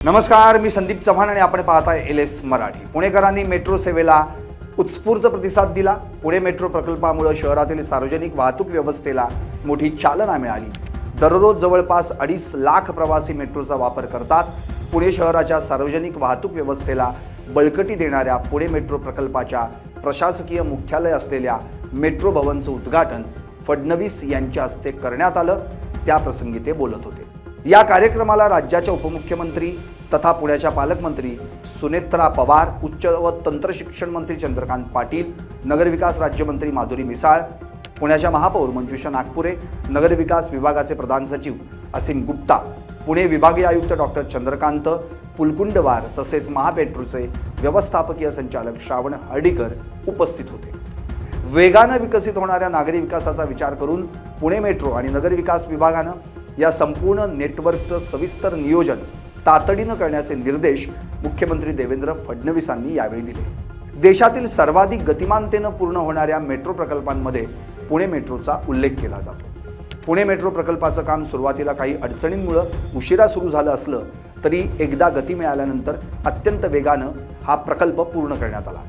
नमस्कार, मी संदीप चव्हाण आणि आपण पाहताय LS मराठी। पुणेकरांनी मेट्रो सेवेला उत्स्फूर्त प्रतिसाद दिला। पुणे मेट्रो प्रकल्पामुळे शहरातील सार्वजनिक वाहतूक व्यवस्थेला मोठी चालना मिळाली। दररोज जवळपास 2.5 लाख प्रवासी मेट्रोचा वापर करतात। पुणे शहराच्या सार्वजनिक वाहतूक व्यवस्थेला बळकटी देणाऱ्या पुणे मेट्रो प्रकल्पाच्या प्रशासकीय मुख्यालय असलेल्या मेट्रो भवनचं उद्घाटन फडणवीस यांच्या हस्ते करण्यात आलं। त्या प्रसंगी ते बोलत होते। या कार्यक्रमाला राज्याच्या उपमुख्यमंत्री तथा पुण्याच्या पालकमंत्री सुनेत्रा पवार, उच्च व तंत्र शिक्षण मंत्री चंद्रकांत पाटील, नगरविकास राज्यमंत्री माधुरी मिसाळ, पुण्याच्या महापौर मंजुषा नागपुरे, नगरविकास विभागाचे प्रधान सचिव असीम गुप्ता, पुणे विभागीय आयुक्त डॉक्टर चंद्रकांत पुलकुंडवार तसेच महामेट्रोचे व्यवस्थापकीय संचालक श्रावण हर्डीकर उपस्थित होते। वेगाने विकसित होणाऱ्या नागरी विकासाचा विचार करून पुणे मेट्रो आणि नगरविकास विभागानं या संपूर्ण नेटवर्कचं सविस्तर नियोजन तातडीने करण्याचे निर्देश मुख्यमंत्री देवेंद्र फडणवीसांनी यावेळी दिले। देशातील सर्वाधिक गतिमानतेने पूर्ण होणाऱ्या मेट्रो प्रकल्पांमध्ये पुणे मेट्रोचा उल्लेख केला जातो। पुणे मेट्रो प्रकल्पाचं काम सुरुवातीला काही अडचणींमुळे उशिरा सुरू झालं असलं तरी एकदा गती मिळाल्यानंतर अत्यंत वेगाने हा प्रकल्प पूर्ण करण्यात आला।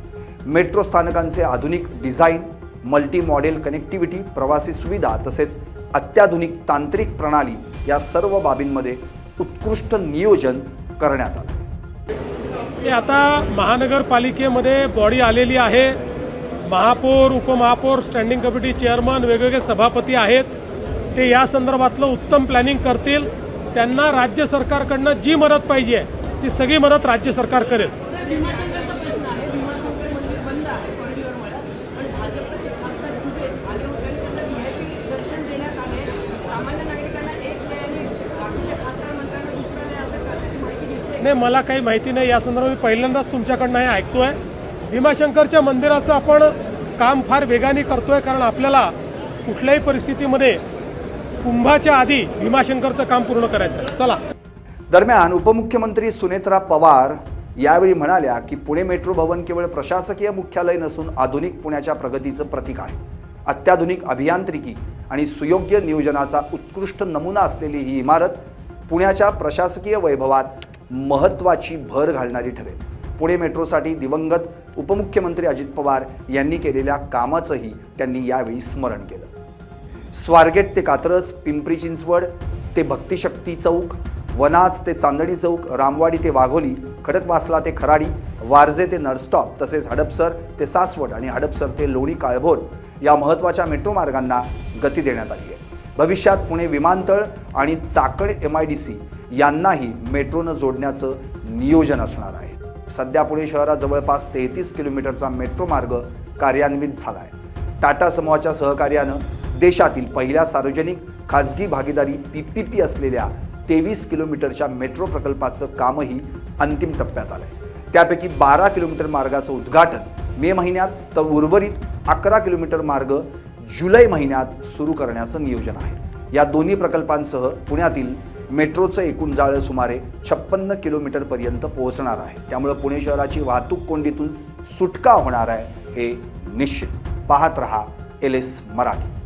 मेट्रो स्थानकांचे आधुनिक डिझाईन, मल्टी मॉडेल कनेक्टिव्हिटी, प्रवासी सुविधा तसेच अत्याधुनिक तांत्रिक प्रणाली या सर्व बाबींमध्ये उत्कृष्ट नियोजन करण्यात आले। आता महानगरपालिकेमध्ये बॉडी आलेली आहे। महापौर, उपमहापौर, स्टँडिंग कमिटी चेअरमन, वेगवेगळे सभापती आहेत। ते या संदर्भातलं उत्तम प्लॅनिंग करतील। त्यांना राज्य सरकारकडनं जी मदत पाहिजे ती सगळी मदत राज्य सरकार करेल। भीमाशंकरचा प्रश्न आहे। भीमाशंकर मंदिर बंद आहे कॉरिडॉरमुळे, आणि भाजपचे खासदार कुठे आले होते आणि त्यांना VIP दर्शन देण्यात आले। सामान्य नागरिकांना एक वे आणि बाकीचे खासदार मंत्र्यांना दुसरा वे असं करण्याची माहिती घेतली नाही, मला काही माहिती नाही या संदर्भात। मी पहिल्यांदाच तुमच्याकडनं हे ऐकतोय। भीमाशंकरच्या मंदिराचं आपण काम फार वेगाने करतोय, कारण आपल्याला कुठल्याही परिस्थितीमध्ये कुंभाच्या आधी भीमाशंकरचं काम पूर्ण करायचं आहे। चला। दरम्यान उपमुख्यमंत्री सुनेत्रा पवार यावेळी म्हणाल्या की पुणे मेट्रो भवन केवळ प्रशासकीय मुख्यालय नसून आधुनिक पुण्याच्या प्रगतीचं प्रतीक आहे। अत्याधुनिक अभियांत्रिकी आणि सुयोग्य नियोजनाचा उत्कृष्ट नमुना असलेली ही इमारत पुण्याच्या प्रशासकीय वैभवात महत्त्वाची भर घालणारी ठरेल। पुणे मेट्रोसाठी दिवंगत उपमुख्यमंत्री अजित पवार यांनी केलेल्या कामाचंही त्यांनी यावेळी स्मरण केलं। स्वारगेट ते कात्रज, पिंपरी चिंचवड ते भक्तिशक्ती चौक, वनाज ते चांदणी चौक, रामवाडी ते वाघोली, खडकवासला ते खराडी, वारजे ते नळस्टॉप तसेच हडपसर ते सासवड आणि हडपसर ते लोणी काळभोर या महत्त्वाच्या मेट्रो मार्गांना गती देण्यात आली आहे। भविष्यात पुणे विमानतळ आणि चाकण MIDC यांनाही मेट्रोनं जोडण्याचं नियोजन असणार आहे। सध्या पुणे शहरात जवळपास 33 किलोमीटरचा मेट्रो मार्ग कार्यान्वित झाला आहे। टाटा समूहाच्या सहकार्यानं देशातील पहिल्या सार्वजनिक खाजगी भागीदारी PPP असलेल्या 23 किलोमीटरच्या मेट्रो प्रकल्पाचं कामही अंतिम टप्प्यात आलंय। त्यापैकी 12 किलोमीटर मार्गाचं उद्घाटन मे महिन्यात तर उर्वरित 11 किलोमीटर मार्ग जुलै महिन्यात सुरू करण्याचं नियोजन आहे। या दोन्ही प्रकल्पांसह पुण्यातील मेट्रोचं एकूण जाळं सुमारे 56 किलोमीटर पर्यंत पोहोचणार आहे। त्यामुळे पुणे शहराची वाहतूक कोंडीतून सुटका होणार आहे हे निश्चित। पाहत रहा LS मराठी।